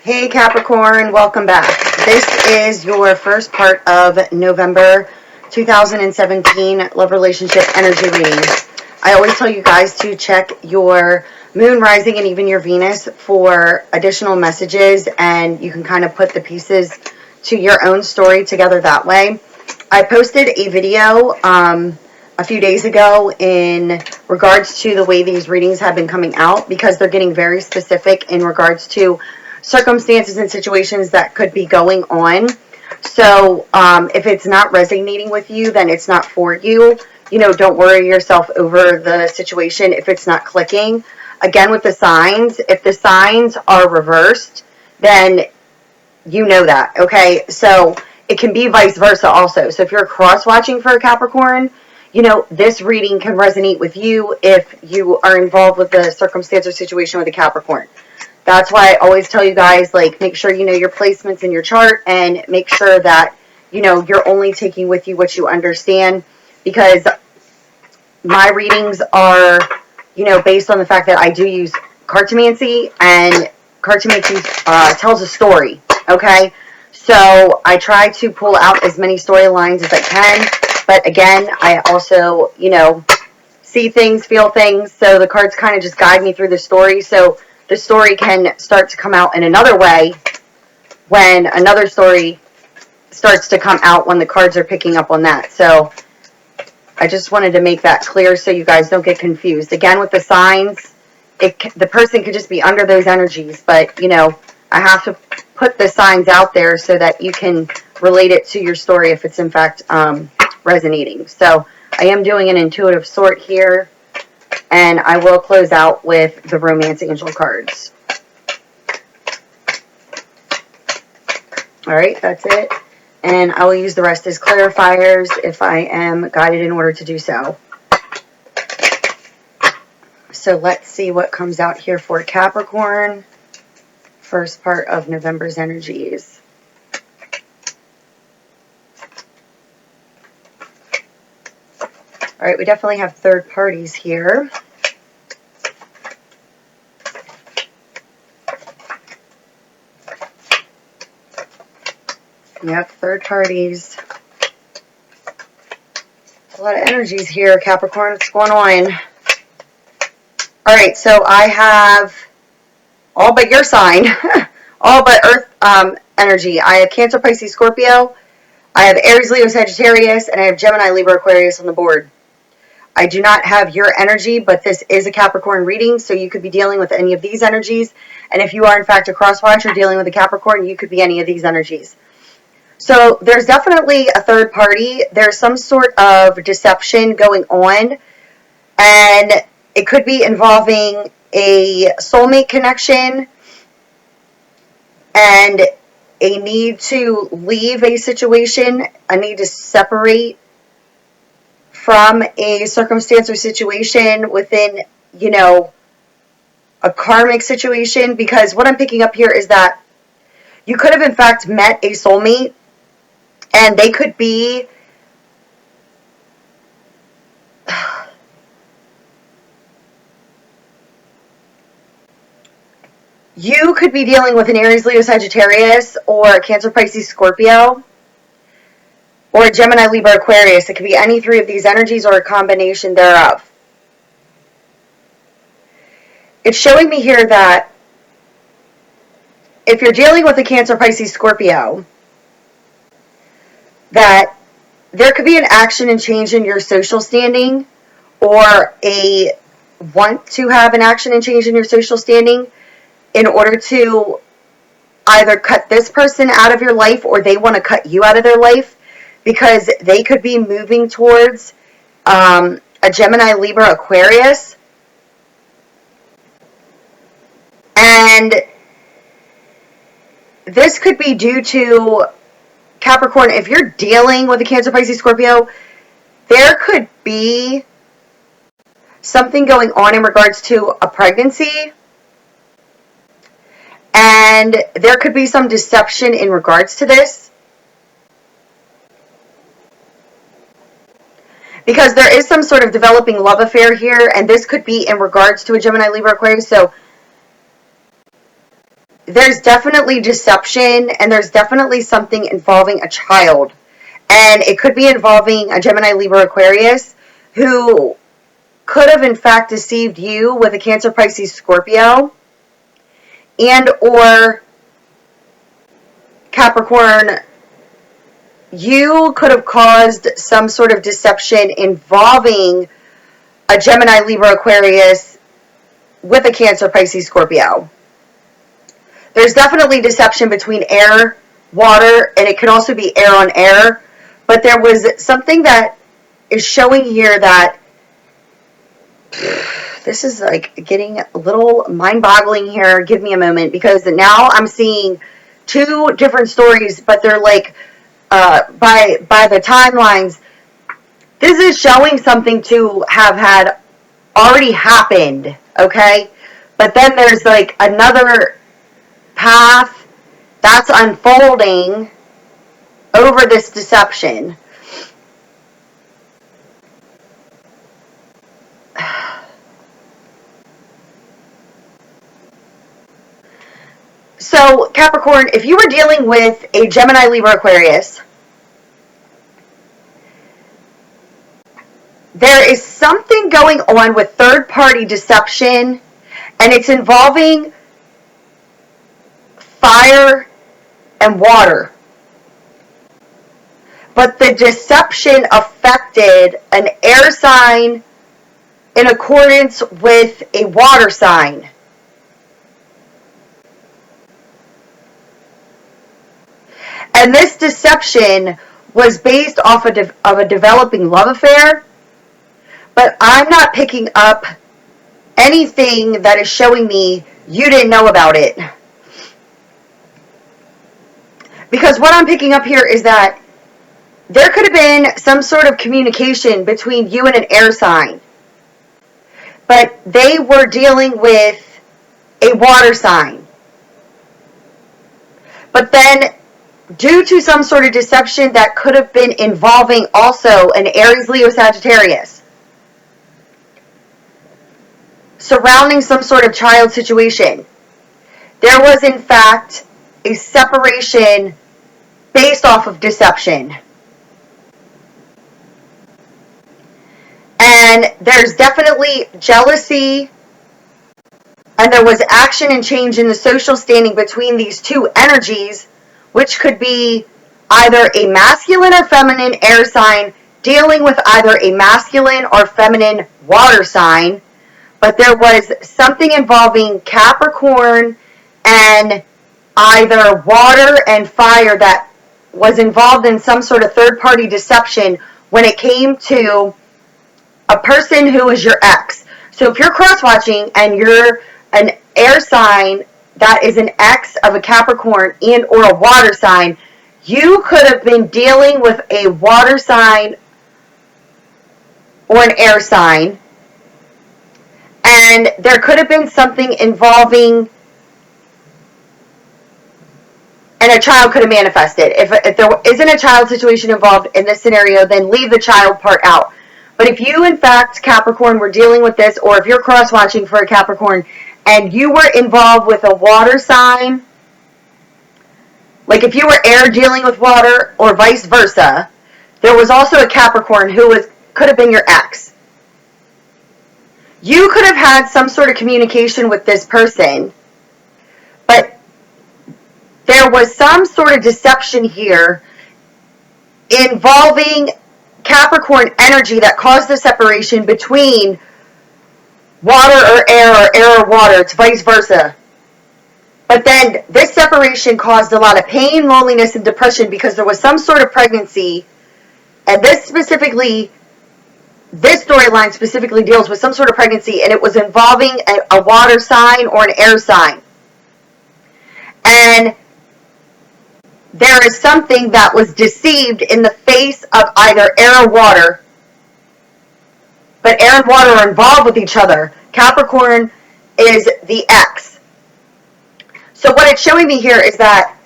Hey Capricorn, welcome back. This is your first part of November 2017 love relationship energy reading. I always tell you guys to check your moon, rising, and even your Venus for additional messages, and you can kind of put the pieces to your own story together that way. I posted a video a few days ago in regards to the way these readings have been coming out, because they're getting very specific in regards to circumstances and situations that could be going on. So if it's not resonating with you, then it's not for you. You know, don't worry yourself over the situation if it's not clicking. Again, with the signs, if the signs are reversed, then you know that, okay? So it can be vice versa also. So if you're cross-watching for a Capricorn, you know, this reading can resonate with you if you are involved with the circumstance or situation with a Capricorn. That's why I always tell you guys, like, make sure you know your placements in your chart and make sure that, you know, you're only taking with you what you understand, because my readings are, you know, based on the fact that I do use cartomancy, and cartomancy tells a story, okay? So I try to pull out as many storylines as I can, but again, I also, you know, see things, feel things, so the cards kind of just guide me through the story. So the story can start to come out in another way when another story starts to come out when the cards are picking up on that. So I just wanted to make that clear so you guys don't get confused. Again, with the signs, the person could just be under those energies, but, you know, I have to put the signs out there so that you can relate it to your story if it's in fact resonating. So I am doing an intuitive sort here, and I will close out with the Romance Angel cards. Alright, that's it. And I will use the rest as clarifiers if I am guided in order to do so. So let's see what comes out here for Capricorn. First part of November's energies. Alright, we definitely have third parties here. Yep, third parties. A lot of energies here, Capricorn. What's going on? Alright, so I have all but your sign. All but Earth energy. I have Cancer, Pisces, Scorpio. I have Aries, Leo, Sagittarius, and I have Gemini, Libra, Aquarius on the board. I do not have your energy, but this is a Capricorn reading, so you could be dealing with any of these energies. And if you are, in fact, a crosswatcher dealing with a Capricorn, you could be any of these energies. So there's definitely a third party. There's some sort of deception going on, and it could be involving a soulmate connection and a need to leave a situation, a need to separate from a circumstance or situation within, you know, a karmic situation. Because what I'm picking up here is that you could have in fact met a soulmate, and they could be you could be dealing with an Aries, Leo, Sagittarius, or a Cancer, Pisces, Scorpio, or a Gemini, Libra, Aquarius. It could be any three of these energies or a combination thereof. It's showing me here that if you're dealing with a Cancer, Pisces, Scorpio, that there could be an action and change in your social standing, or a want to have an action and change in your social standing in order to either cut this person out of your life, or they want to cut you out of their life, because they could be moving towards a Gemini, Libra, Aquarius. And this could be due to Capricorn. If you're dealing with a Cancer, Pisces, Scorpio, there could be something going on in regards to a pregnancy, and there could be some deception in regards to this, because there is some sort of developing love affair here, and this could be in regards to a Gemini, Libra, Aquarius. So there's definitely deception, and there's definitely something involving a child. And it could be involving a Gemini, Libra, Aquarius, who could have in fact deceived you with a Cancer, Pisces, Scorpio, and or Capricorn. You could have caused some sort of deception involving a Gemini, Libra, Aquarius with a Cancer, Pisces, Scorpio. There's definitely deception between air, water, and it could also be air on air. But there was something that is showing here that this is like getting a little mind-boggling here. Give me a moment, because now I'm seeing two different stories, but they're like by the timelines. This is showing something to have had already happened, okay? But then there's like another path that's unfolding over this deception. So, Capricorn, if you were dealing with a Gemini, Libra, Aquarius, there is something going on with third-party deception, and it's involving fire and water. But the deception affected an air sign in accordance with a water sign. And this deception was based off of a developing love affair, but I'm not picking up anything that is showing me you didn't know about it. Because what I'm picking up here is that there could have been some sort of communication between you and an air sign, but they were dealing with a water sign. But then, due to some sort of deception that could have been involving also an Aries, Leo, Sagittarius, surrounding some sort of child situation, there was in fact a separation based off of deception. And there's definitely jealousy, and there was action and change in the social standing between these two energies, which could be either a masculine or feminine air sign dealing with either a masculine or feminine water sign. But there was something involving Capricorn and either water and fire that was involved in some sort of third-party deception when it came to a person who is your ex. So if you're cross-watching and you're an air sign that is an ex of a Capricorn and or a water sign, you could have been dealing with a water sign or an air sign, and there could have been something involving, and a child could have manifested. If there isn't a child situation involved in this scenario, then leave the child part out. But if you, in fact, Capricorn, were dealing with this, or if you're cross-watching for a Capricorn, and you were involved with a water sign, like if you were air dealing with water, or vice versa, there was also a Capricorn who could have been your ex. You could have had some sort of communication with this person, but there was some sort of deception here involving Capricorn energy that caused the separation between water or air or water. It's vice versa. But then this separation caused a lot of pain, loneliness, and depression because there was some sort of pregnancy. And this storyline specifically deals with some sort of pregnancy, and it was involving a water sign or an air sign. And there is something that was deceived in the face of either air or water. But air and water are involved with each other. Capricorn is the ex. So what it's showing me here is that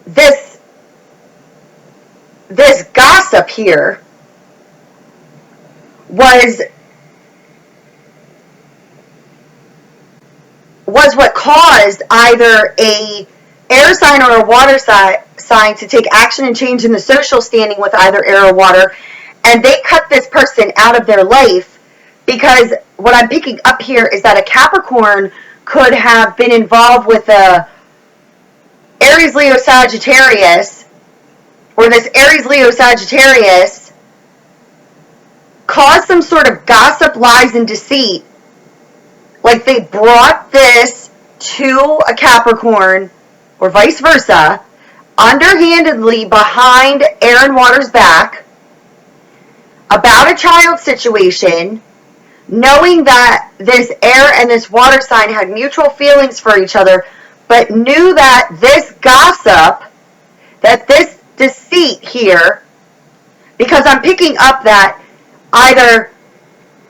this gossip here was because what caused either a air sign or a water sign to take action and change in the social standing with either air or water, and they cut this person out of their life, because what I'm picking up here is that a Capricorn could have been involved with a Aries, Leo, Sagittarius, or this Aries, Leo, Sagittarius caused some sort of gossip, lies, and deceit. Like they brought this to a Capricorn, or vice versa, underhandedly behind air and water's back, about a child situation, knowing that this air and this water sign had mutual feelings for each other, but knew that this gossip, that this deceit here, because I'm picking up that either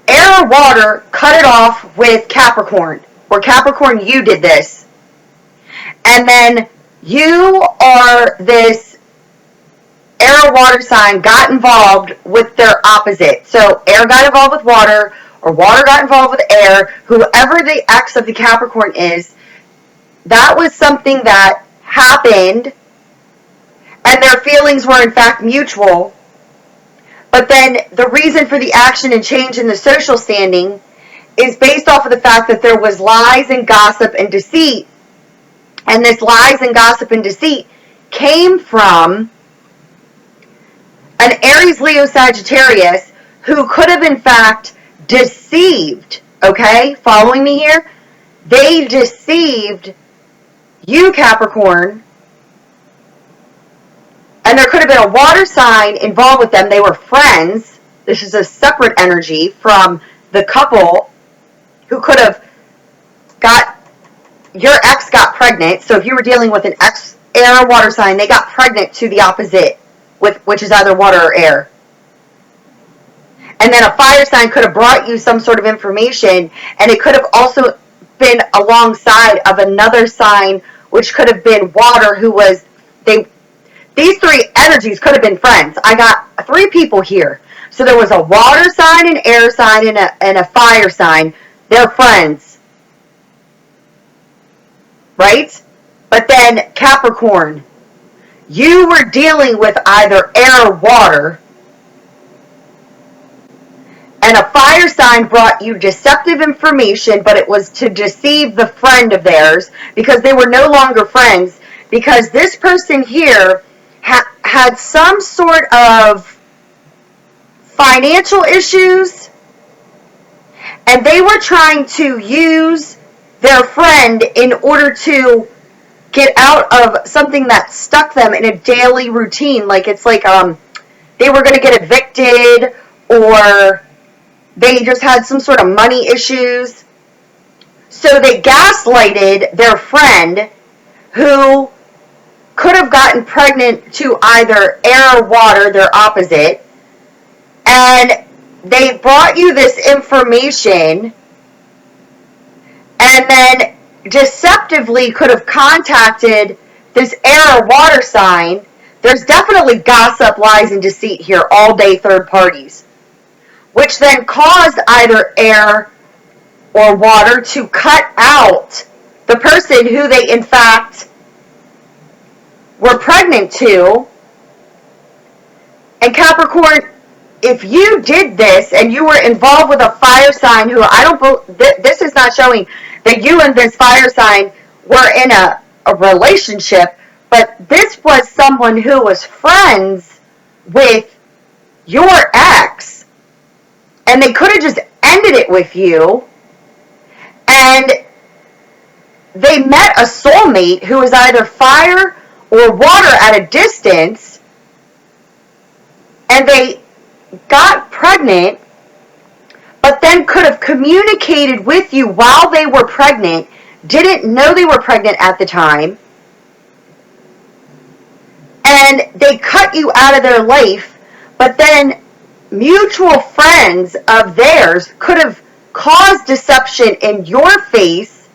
air or water cut it off with Capricorn, or Capricorn, you did this. And then you or this air or water sign got involved with their opposite. So air got involved with water, or water got involved with air. Whoever the ex of the Capricorn is, that was something that happened, and their feelings were in fact mutual. But then the reason for the action and change in the social standing is based off of the fact that there was lies and gossip and deceit. And this lies and gossip and deceit came from an Aries, Leo, Sagittarius who could have in fact deceived, okay? Following me here? They deceived you, Capricorn, and there could have been a water sign involved with them. They were friends. This is a separate energy from the couple who could have your ex got pregnant. So if you were dealing with an ex air or water sign, they got pregnant to the opposite, which is either water or air. And then a fire sign could have brought you some sort of information, and it could have also been alongside of another sign, which could have been water, who was, these three energies could have been friends. I got three people here. So there was a water sign, an air sign, and a fire sign. They're friends. Right? But then Capricorn, you were dealing with either air or water, and a fire sign brought you deceptive information, but it was to deceive the friend of theirs, because they were no longer friends, because this person here had some sort of financial issues, and they were trying to use their friend in order to get out of something that stuck them in a daily routine. Like it's like they were going to get evicted, or they just had some sort of money issues. So they gaslighted their friend, who could have gotten pregnant to either air or water, their opposite, and they brought you this information, and then deceptively could have contacted this air or water sign. There's definitely gossip, lies, and deceit here, all day third parties, which then caused either air or water to cut out the person who they in fact were pregnant to. And Capricorn, if you did this and you were involved with a fire sign who this is not showing that you and this fire sign were in a relationship, but this was someone who was friends with your ex, and they could have just ended it with you, and they met a soulmate who was either fire or water at a distance, and they got pregnant, but then could have communicated with you while they were pregnant, didn't know they were pregnant at the time, and they cut you out of their life, but then mutual friends of theirs could have caused deception in your face,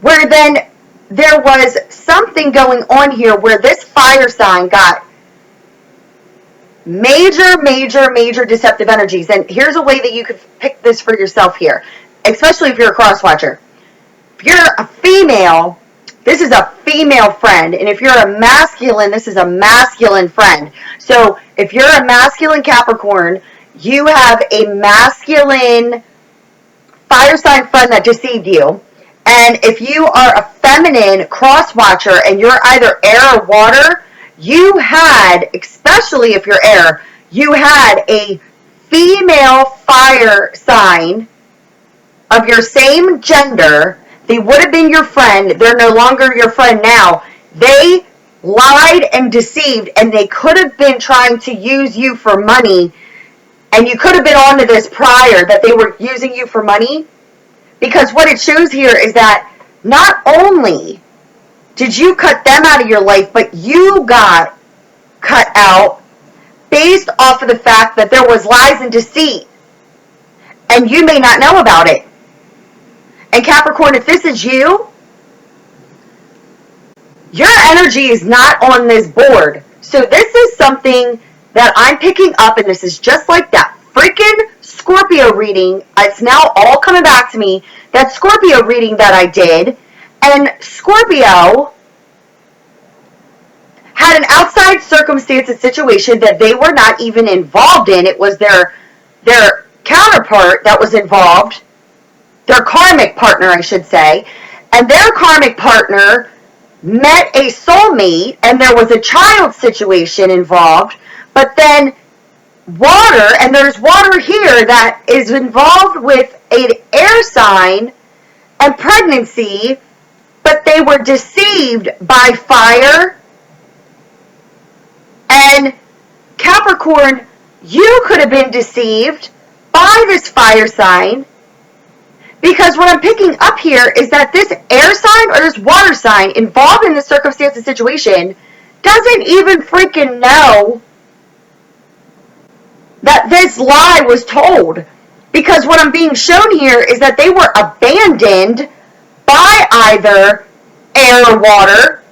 where then there was something going on here where this fire sign got major deceptive energies. And here's a way that you could pick this for yourself here, especially if you're a cross watcher. If you're a female, this is a female friend. And if you're a masculine, this is a masculine friend. So if you're a masculine Capricorn, you have a masculine fire sign friend that deceived you. And if you are a feminine cross watcher and you're either air or water, you had, especially if you're air, you had a female fire sign of your same gender. They would have been your friend. They're no longer your friend now. They lied and deceived, and they could have been trying to use you for money. And you could have been onto this prior, that they were using you for money. Because what it shows here is that not only did you cut them out of your life, but you got cut out based off of the fact that there was lies and deceit. And you may not know about it. And Capricorn, if this is you, your energy is not on this board. So this is something that I'm picking up, and this is just like that freaking Scorpio reading. It's now all coming back to me. That Scorpio reading that I did. And Scorpio had an outside circumstance and situation that they were not even involved in. It was their counterpart that was involved. Their karmic partner, I should say. And their karmic partner met a soulmate, and there was a child situation involved. But then water, and there's water here that is involved with an air sign and pregnancy, but they were deceived by fire. And Capricorn, you could have been deceived by this fire sign, because what I'm picking up here is that this air sign or this water sign involved in this circumstance and situation doesn't even freaking know that this lie was told. Because what I'm being shown here is that they were abandoned by either air or water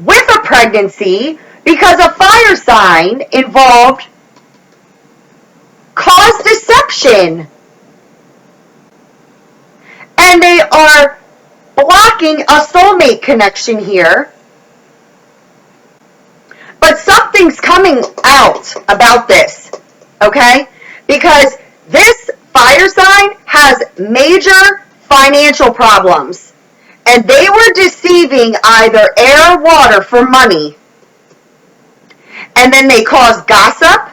with a pregnancy, because a fire sign involved caused deception. And they are blocking a soulmate connection here. But something's coming out about this, okay? Because this fire sign has major financial problems. And they were deceiving either air or water for money. And then they caused gossip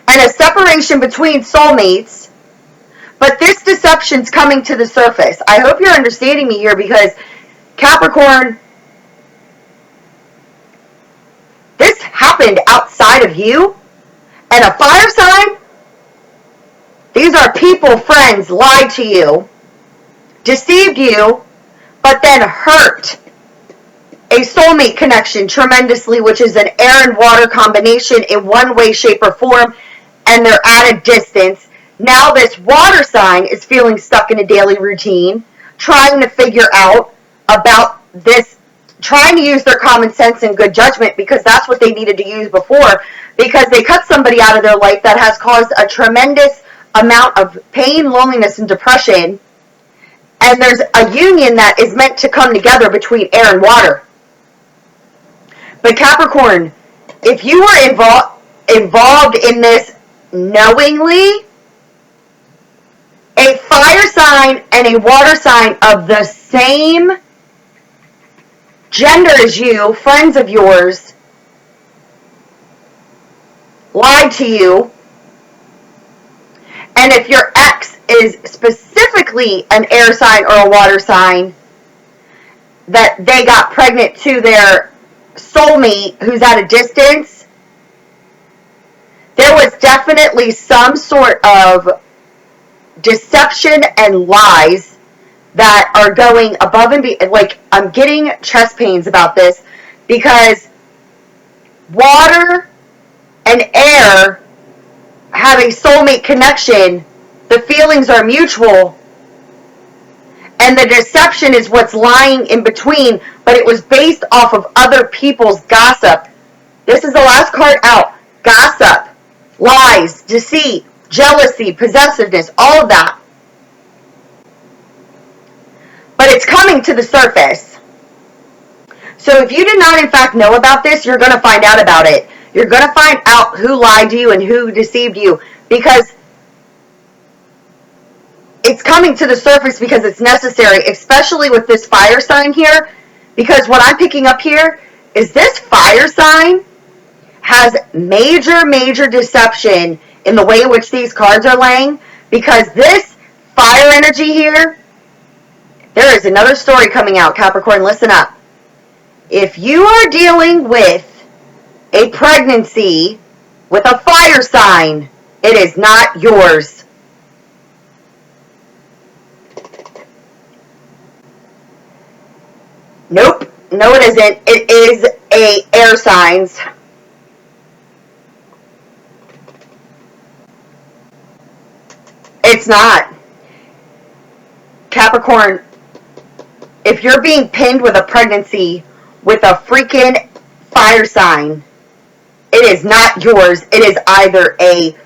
and a separation between soulmates. But this deception's coming to the surface. I hope you're understanding me here, because Capricorn, this happened outside of you. And a fire sign, these are people, friends, lied to you, deceived you, but then hurt a soulmate connection tremendously, which is an air and water combination in one way, shape, or form, and they're at a distance. Now this water sign is feeling stuck in a daily routine, trying to figure out about this, trying to use their common sense and good judgment, because that's what they needed to use before, because they cut somebody out of their life that has caused a tremendous amount of pain, loneliness, and depression. And there's a union that is meant to come together between air and water. But Capricorn, if you were involved in this knowingly, a fire sign and a water sign of the same gender as you, friends of yours, lied to you. And if your ex is specifically an air sign or a water sign, that they got pregnant to their soulmate who's at a distance, there was definitely some sort of deception and lies that are going above and beyond. Like, I'm getting chest pains about this, because water and air have a soulmate connection. The feelings are mutual, and the deception is what's lying in between, but it was based off of other people's gossip. This is the last card out. Gossip, lies, deceit, jealousy, possessiveness, all of that. it's coming to the surface. So if you did not in fact know about this, you're going to find out about it. You're going to find out who lied to you and who deceived you, because it's coming to the surface because it's necessary, especially with this fire sign here, because what I'm picking up here is this fire sign has major deception in the way in which these cards are laying, because this fire energy here, there is another story coming out, Capricorn, listen up. If you are dealing with a pregnancy with a fire sign, it is not yours. Nope, no it isn't. It is a air signs. It's not. Capricorn, if you're being pinned with a pregnancy with a freaking fire sign, it is not yours. It is either a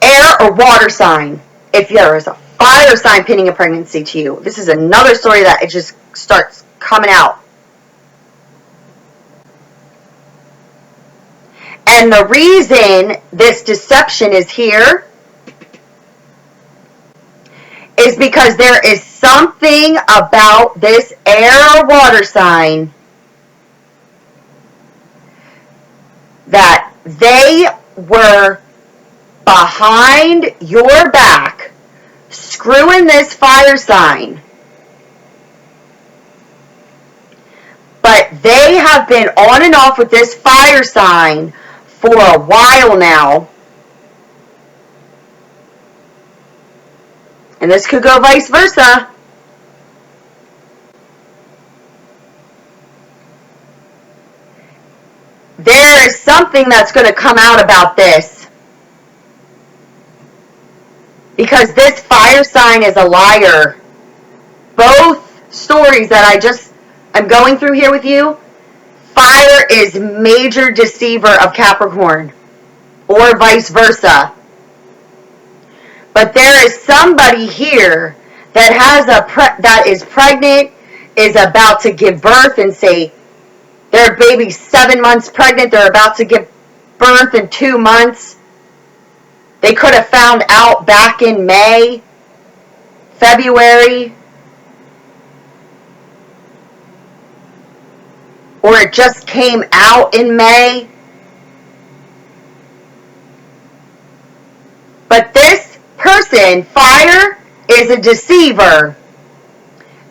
air or water sign. If there is a fire sign pinning a pregnancy to you, this is another story that it just starts coming out. And the reason this deception is here is because there is something about this air or water sign that they were behind your back screwing this fire sign. But they have been on and off with this fire sign for a while now. And this could go vice versa. There is something that's going to come out about this. Because this fire sign is a liar. Both stories that I'm going through here with you, fire is major deceiver of Capricorn. Or vice versa. But there is somebody here that has that is pregnant, is about to give birth, and say their baby's 7 months pregnant, they're about to give birth in 2 months. They could have found out back in May, February, or it just came out in May. But this person, fire, is a deceiver,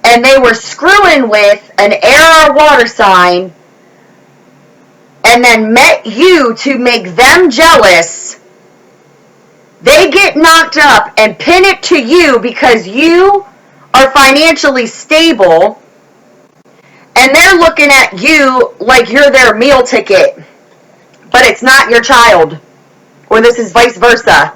and they were screwing with an air or water sign and then met you to make them jealous. They get knocked up and pin it to you because you are financially stable, and they're looking at you like you're their meal ticket, but it's not your child, or this is vice versa.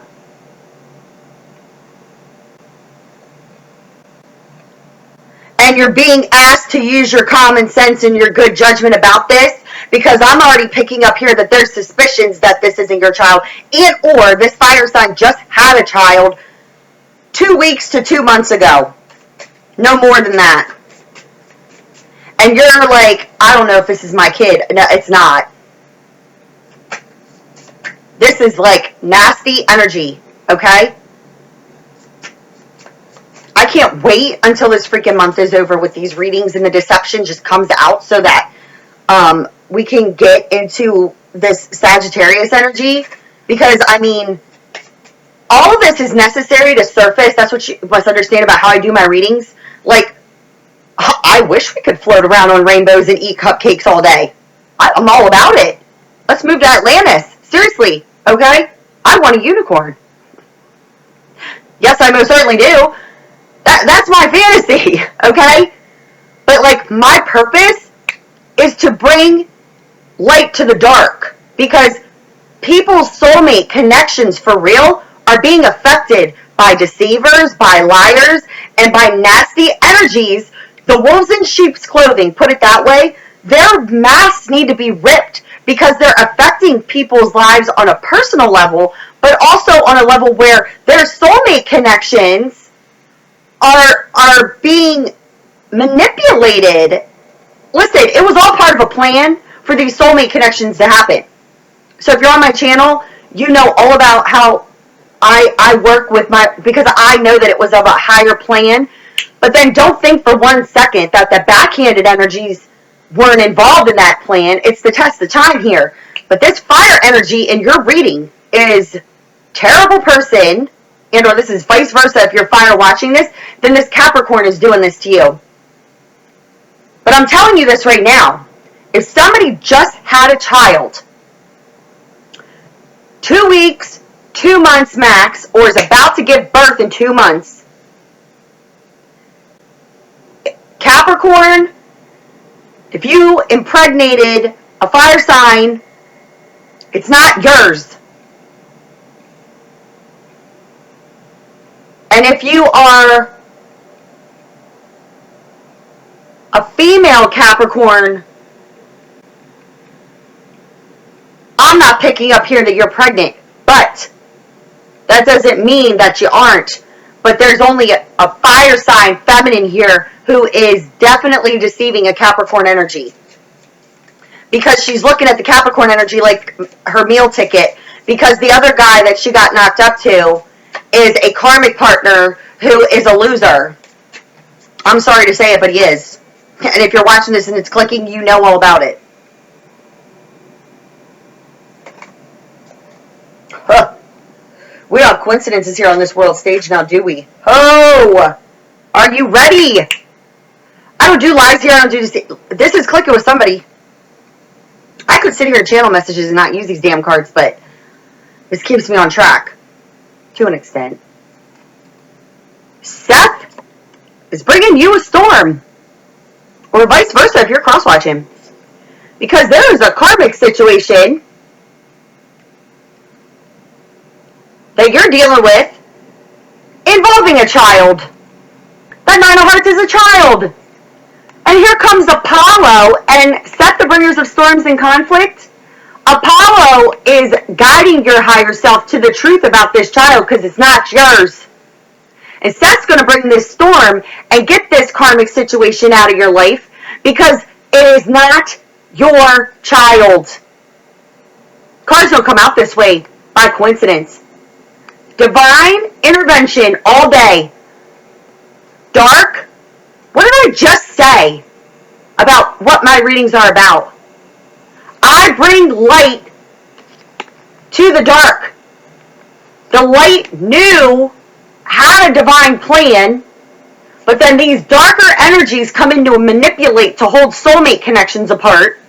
And you're being asked to use your common sense and your good judgment about this, because I'm already picking up here that there's suspicions that this isn't your child, and or this fire sign just had a child 2 weeks to 2 months ago. No more than that. And you're like, I don't know if this is my kid. No, it's not. This is like nasty energy, okay? I can't wait until this freaking month is over with these readings and the deception just comes out so that we can get into this Sagittarius energy. Because, I mean, all of this is necessary to surface. That's what you must understand about how I do my readings. Like, I wish we could float around on rainbows and eat cupcakes all day. I'm all about it. Let's move to Atlantis. Seriously, okay? I want a unicorn. Yes, I most certainly do. That's my fantasy, okay? But, like, my purpose is to bring light to the dark, because people's soulmate connections for real are being affected by deceivers, by liars, and by nasty energies. The wolves in sheep's clothing, put it that way, their masks need to be ripped because they're affecting people's lives on a personal level, but also on a level where their soulmate connections are being manipulated. Listen, it was all part of a plan for these soulmate connections to happen. So if you're on my channel, you know all about how I work with because I know that it was of a higher plan. But then don't think for 1 second that the backhanded energies weren't involved in that plan. It's the test of time here. But this fire energy in your reading is terrible person, and or this is vice versa. If you're fire watching this, then this Capricorn is doing this to you. But I'm telling you this right now. If somebody just had a child, 2 weeks, 2 months max, or is about to give birth in 2 months, Capricorn, if you impregnated a fire sign, it's not yours. And if you are a female Capricorn, I'm not picking up here that you're pregnant, but that doesn't mean that you aren't. But there's only a fire sign feminine here who is definitely deceiving a Capricorn energy. Because she's looking at the Capricorn energy like her meal ticket. Because the other guy that she got knocked up to is a karmic partner who is a loser. I'm sorry to say it, but he is. And if you're watching this and it's clicking, you know all about it. Huh. We don't have coincidences here on this world stage now, do we? Oh! Are you ready? I don't do lives here. I don't do this. This is clicking with somebody. I could sit here and channel messages and not use these damn cards, but this keeps me on track to an extent. Seth is bringing you a storm. Or vice versa if you're cross-watching. Because there is a karmic situation that you're dealing with involving a child. That Nine of Hearts is a child. And here comes Apollo and Seth, the bringers of storms and conflict. Apollo is guiding your higher self to the truth about this child because it's not yours. And Seth's going to bring this storm and get this karmic situation out of your life because it is not your child. Cards don't come out this way by coincidence. Divine intervention all day. Dark. What did I just say about what my readings are about? I bring light to the dark. The light knew had a divine plan, but then these darker energies come in to manipulate to hold soulmate connections apart.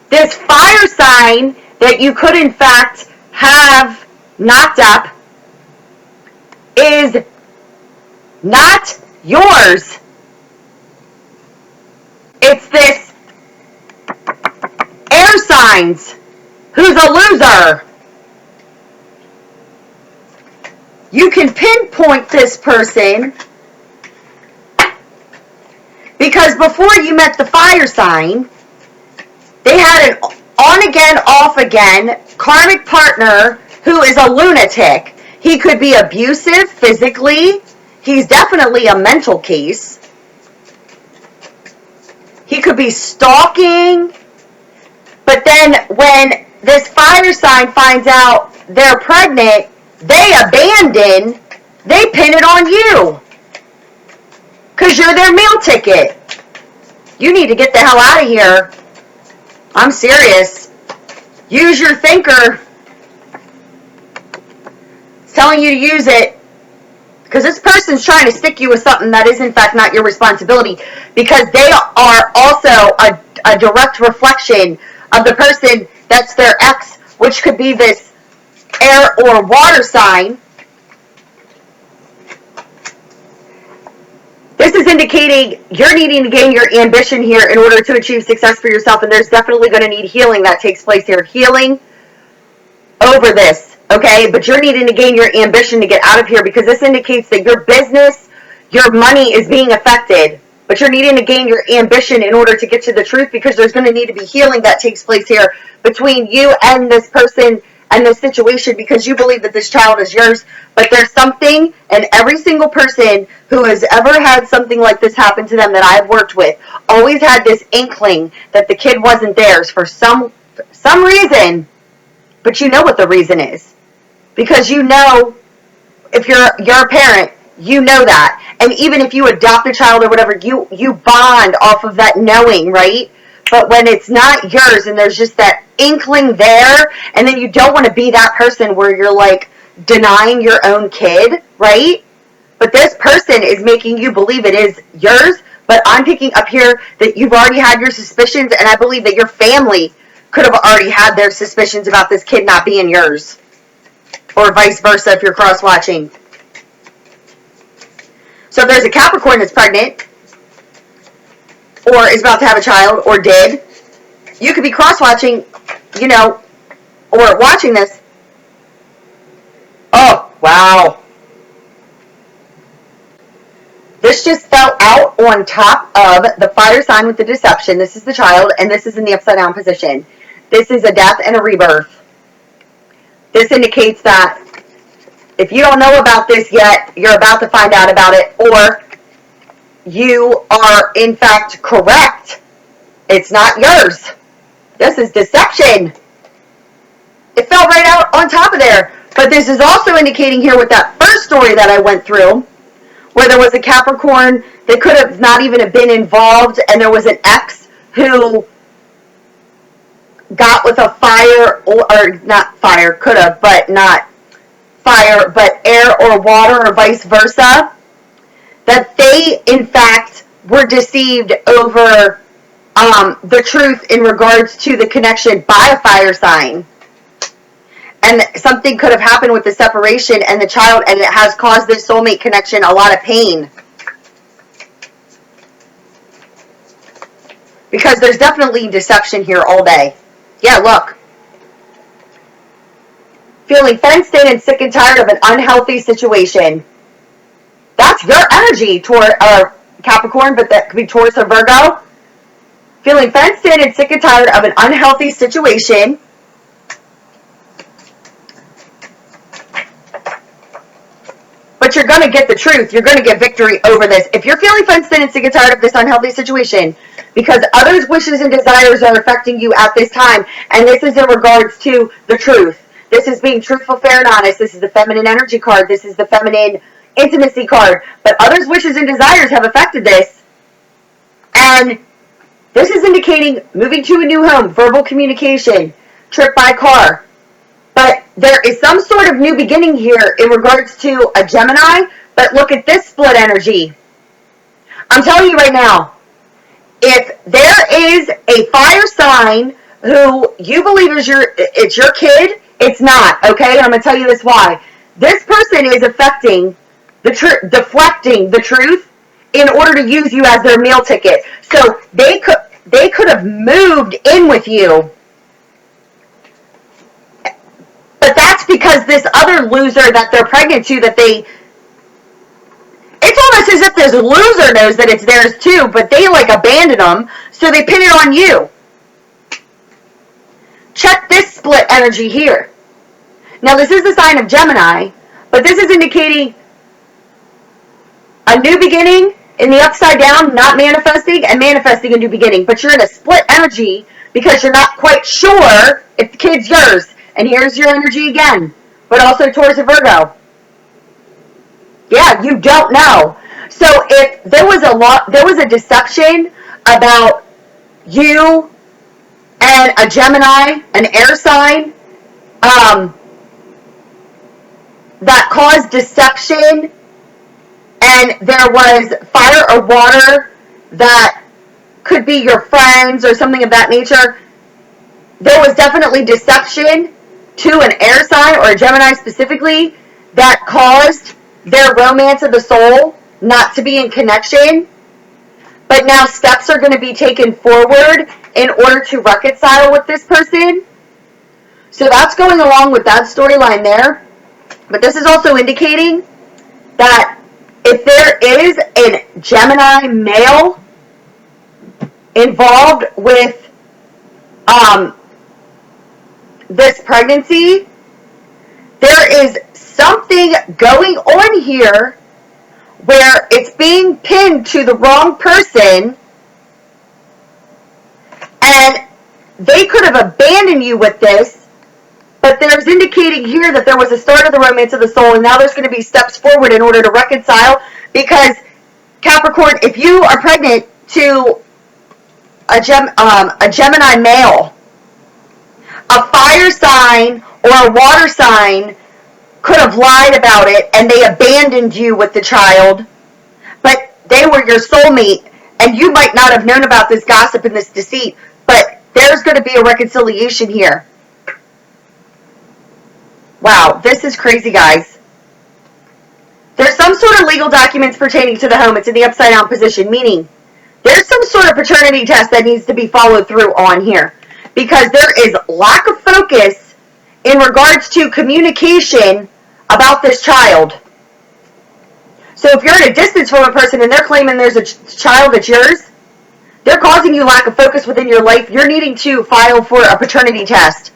This fire sign that you could in fact have knocked up is not yours. It's this air signs who's a loser. You can pinpoint this person because before you met the fire sign, they had an on again, off again karmic partner who is a lunatic. He could be abusive physically. He's definitely a mental case. He could be stalking. But then when this fire sign finds out they're pregnant, they abandon, they pin it on you. Because you're their meal ticket. You need to get the hell out of here. I'm serious. Use your thinker. It's telling you to use it. Because this person's trying to stick you with something that is in fact not your responsibility. Because they are also a direct reflection of the person that's their ex, which could be this air or water sign. This is indicating you're needing to gain your ambition here in order to achieve success for yourself, and there's definitely going to need healing that takes place here. Healing over this, okay? But you're needing to gain your ambition to get out of here because this indicates that your business, your money is being affected. But you're needing to gain your ambition in order to get to the truth because there's going to need to be healing that takes place here between you and this person and this situation because you believe that this child is yours. But there's something, and every single person who has ever had something like this happen to them that I've worked with always had this inkling that the kid wasn't theirs for some reason. But you know what the reason is, because you know, if you're a parent, you know that. And even if you adopt a child or whatever, you bond off of that knowing, right? But when it's not yours and there's just that inkling there, and then you don't want to be that person where you're like denying your own kid, right? But this person is making you believe it is yours. But I'm picking up here that you've already had your suspicions, and I believe that your family could have already had their suspicions about this kid not being yours. Or vice versa if you're cross-watching. So if there's a Capricorn that's pregnant, or is about to have a child, or did, you could be cross-watching, you know, or watching this. Oh, wow. This just fell out on top of the fire sign with the deception. This is the child, and this is in the upside down position. This is a death and a rebirth. This indicates that if you don't know about this yet, you're about to find out about it, or you are in fact correct. It's not yours. This is deception. It fell right out on top of there. But this is also indicating here with that first story that I went through, where there was a Capricorn that could have not even been involved, and there was an ex who got with a fire, or not fire, could have, but not fire, but air or water or vice versa, that they, in fact, were deceived over the truth in regards to the connection by a fire sign. And something could have happened with the separation and the child, and it has caused this soulmate connection a lot of pain. Because there's definitely deception here all day. Yeah, look. Feeling fenced in and sick and tired of an unhealthy situation. That's your energy, Capricorn, but that could be Taurus or Virgo. Feeling fenced in and sick and tired of an unhealthy situation. But you're going to get the truth. You're going to get victory over this. If you're feeling fenced in and sick and tired of this unhealthy situation, because others' wishes and desires are affecting you at this time, and this is in regards to the truth. This is being truthful, fair, and honest. This is the feminine energy card. This is the feminine intimacy card. But others' wishes and desires have affected this. And this is indicating moving to a new home, verbal communication, trip by car. But there is some sort of new beginning here in regards to a Gemini. But look at this split energy. I'm telling you right now, if there is a fire sign who you believe is it's your kid, it's not, okay? And I'm going to tell you this why. This person is affecting deflecting the truth in order to use you as their meal ticket. So they could have moved in with you. But that's because this other loser that they're pregnant to, it's almost as if this loser knows that it's theirs too, but they like abandon them, so they pin it on you. Check this split energy here. Now this is the sign of Gemini, but this is indicating a new beginning in the upside down, not manifesting, and manifesting a new beginning. But you're in a split energy because you're not quite sure if the kid's yours. And here's your energy again, but also Taurus and Virgo. Yeah, you don't know. So if there was a deception about you and a Gemini, an air sign, that caused deception, and there was fire or water that could be your friends or something of that nature, there was definitely deception to an air sign or a Gemini specifically that caused their romance of the soul not to be in connection. But now steps are going to be taken forward in order to reconcile with this person. So that's going along with that storyline there. But this is also indicating that if there is a Gemini male involved with this pregnancy, there is something going on here where it's being pinned to the wrong person, and they could have abandoned you with this, but there's indicating here that there was a start of the romance of the soul, and now there's going to be steps forward in order to reconcile, because Capricorn, if you are pregnant to a Gemini male, a fire sign or a water sign could have lied about it and they abandoned you with the child, but they were your soulmate, and you might not have known about this gossip and this deceit, but there's going to be a reconciliation here. Wow, this is crazy, guys. There's some sort of legal documents pertaining to the home. It's in the upside down position, meaning there's some sort of paternity test that needs to be followed through on here, because there is lack of focus in regards to communication about this child. So if you're at a distance from a person and they're claiming there's a child that's yours, they're causing you lack of focus within your life. You're needing to file for a paternity test,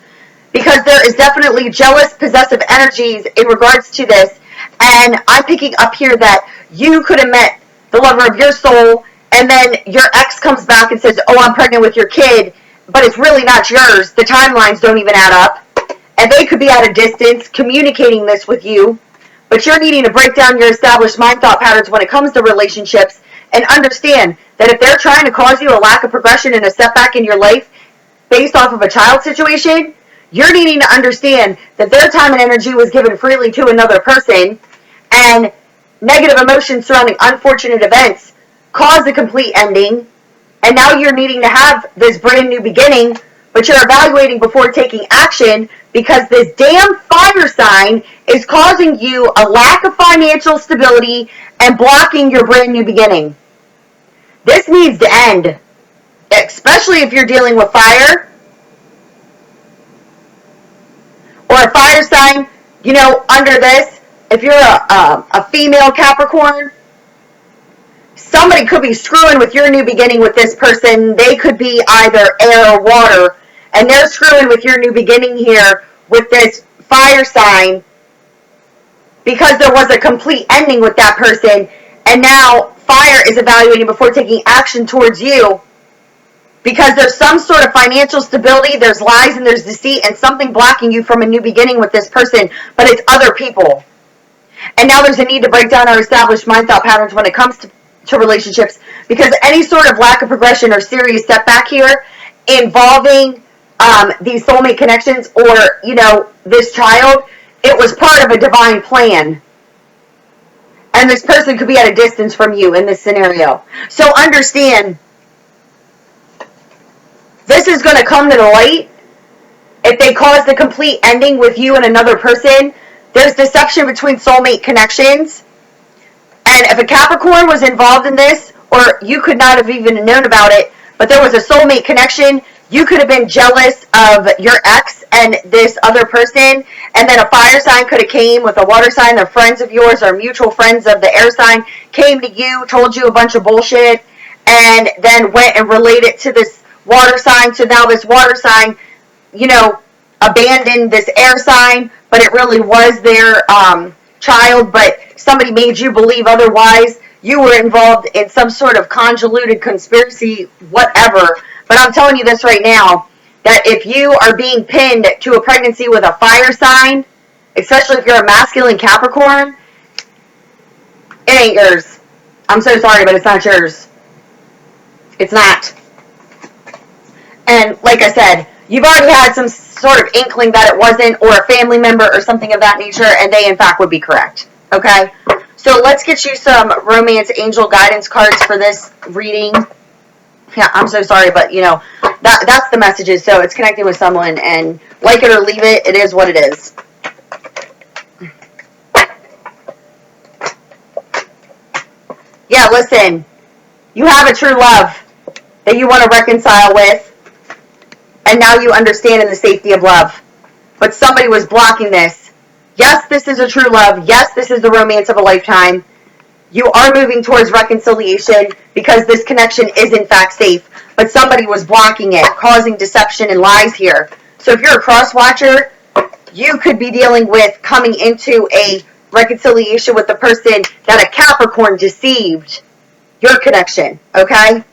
because there is definitely jealous, possessive energies in regards to this. And I'm picking up here that you could have met the lover of your soul, and then your ex comes back and says, oh, I'm pregnant with your kid, but it's really not yours. The timelines don't even add up. And they could be at a distance communicating this with you, but you're needing to break down your established mind thought patterns when it comes to relationships, and understand that if they're trying to cause you a lack of progression and a setback in your life based off of a child situation, you're needing to understand that their time and energy was given freely to another person, and negative emotions surrounding unfortunate events caused a complete ending, and now you're needing to have this brand new beginning, but you're evaluating before taking action, because this damn fire sign is causing you a lack of financial stability and blocking your brand new beginning. This needs to end, especially if you're dealing with fire, or a fire sign, you know, under this. If you're a female Capricorn, somebody could be screwing with your new beginning with this person. They could be either air or water, and they're screwing with your new beginning here with this fire sign, because there was a complete ending with that person, and now fire is evaluating before taking action towards you, because there's some sort of financial stability, there's lies and there's deceit, and something blocking you from a new beginning with this person, but it's other people. And now there's a need to break down our established mind thought patterns when it comes to relationships, because any sort of lack of progression or serious setback here involving these soulmate connections, or, you know, this child, it was part of a divine plan. And this person could be at a distance from you in this scenario. So understand, this is going to come to the light if they cause the complete ending with you and another person. There's deception between soulmate connections. And if a Capricorn was involved in this, or you could not have even known about it, but there was a soulmate connection, you could have been jealous of your ex and this other person, and then a fire sign could have came with a water sign. They're friends of yours or mutual friends of the air sign, came to you, told you a bunch of bullshit, and then went and related to this water sign. So now this water sign, you know, abandoned this air sign, but it really was their child, but somebody made you believe otherwise. You were involved in some sort of convoluted conspiracy, whatever. But I'm telling you this right now, that if you are being pinned to a pregnancy with a fire sign, especially if you're a masculine Capricorn, it ain't yours. I'm so sorry, but it's not yours. It's not. And like I said, you've already had some sort of inkling that it wasn't, or a family member or something of that nature, and they in fact would be correct. Okay? So let's get you some romance angel guidance cards for this reading. Yeah, I'm so sorry, but you know, that's the messages. So it's connecting with someone, and like it or leave it, it is what it is. Yeah, listen, you have a true love that you want to reconcile with, and now you understand in the safety of love. But somebody was blocking this. Yes, this is a true love. Yes, this is the romance of a lifetime. You are moving towards reconciliation because this connection is in fact safe, but somebody was blocking it, causing deception and lies here. So if you're a cross watcher, you could be dealing with coming into a reconciliation with the person that a Capricorn deceived your connection, okay?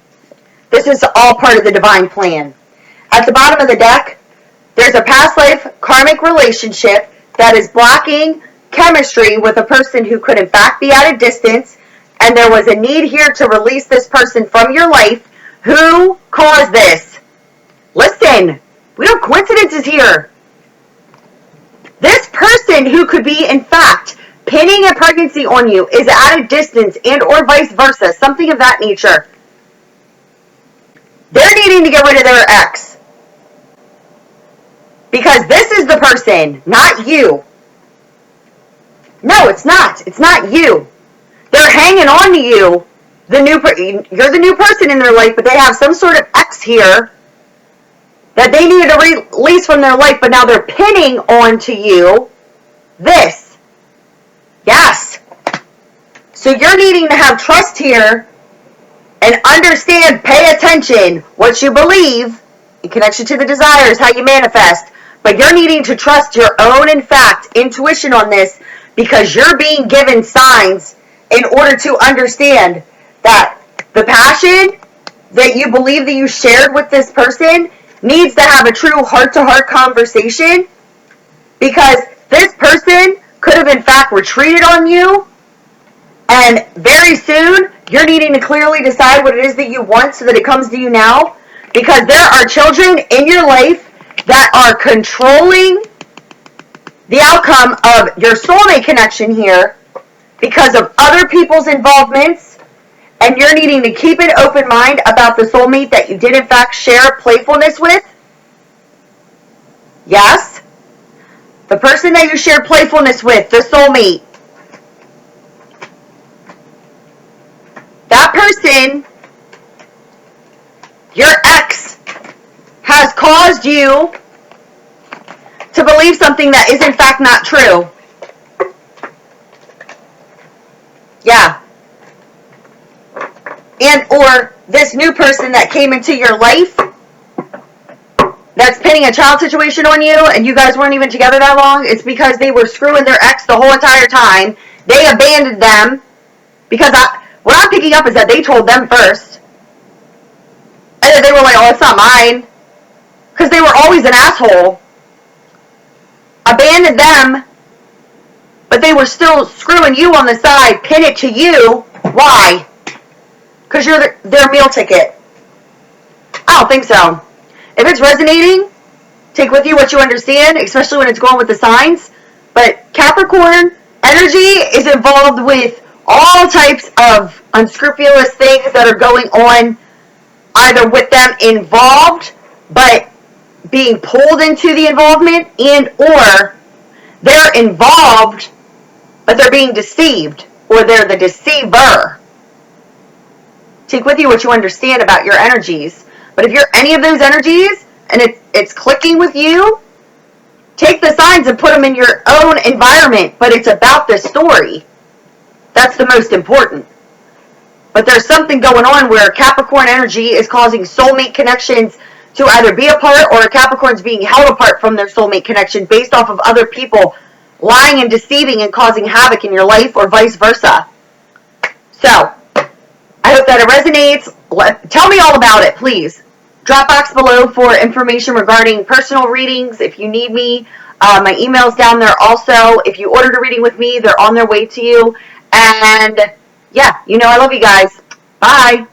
This is all part of the divine plan. At the bottom of the deck, there's a past life karmic relationship that is blocking chemistry with a person who could in fact be at a distance, and there was a need here to release this person from your life. Who caused this? Listen, we don't have coincidences here. This person who could be in fact pinning a pregnancy on you is at a distance, and or vice versa, something of that nature. They're needing to get rid of their ex. Because this is the person, not you. No, it's not. It's not you. They're hanging on to you. You're the new person in their life, but they have some sort of ex here that they needed to release from their life, but now they're pinning onto you this. Yes. So you're needing to have trust here and understand, pay attention, what you believe in connection to the desires, how you manifest. But you're needing to trust your own, in fact, intuition on this, because you're being given signs in order to understand that the passion that you believe that you shared with this person needs to have a true heart-to-heart conversation, because this person could have in fact retreated on you, and very soon you're needing to clearly decide what it is that you want so that it comes to you now, because there are children in your life that are controlling the outcome of your soulmate connection here because of other people's involvements, and you're needing to keep an open mind about the soulmate that you did in fact share playfulness with. Yes, the person that you shared playfulness with, the soulmate, that person, your ex, has caused you to believe something that is in fact not true. Yeah. And or this new person that came into your life that's pinning a child situation on you, and you guys weren't even together that long, it's because they were screwing their ex the whole entire time. They abandoned them because what I'm picking up is that they told them first. And then they were like, oh, it's not mine. Because they were always an asshole. Abandoned them, but they were still screwing you on the side, pin it to you. Why? Because you're their meal ticket. I don't think so. If it's resonating, take with you what you understand, especially when it's going with the signs. But Capricorn energy is involved with all types of unscrupulous things that are going on, either with them involved, but being pulled into the involvement, and or they're involved, but they're being deceived, or they're the deceiver. Take with you what you understand about your energies. But if you're any of those energies, and it's clicking with you, take the signs and put them in your own environment, but it's about the story. That's the most important. But there's something going on where Capricorn energy is causing soulmate connections to either be apart, or Capricorn's being held apart from their soulmate connection based off of other people lying and deceiving and causing havoc in your life, or vice versa. So, I hope that it resonates. Tell me all about it, please. Drop box below for information regarding personal readings if you need me. My email's down there also. If you ordered a reading with me, they're on their way to you. And yeah, you know I love you guys. Bye.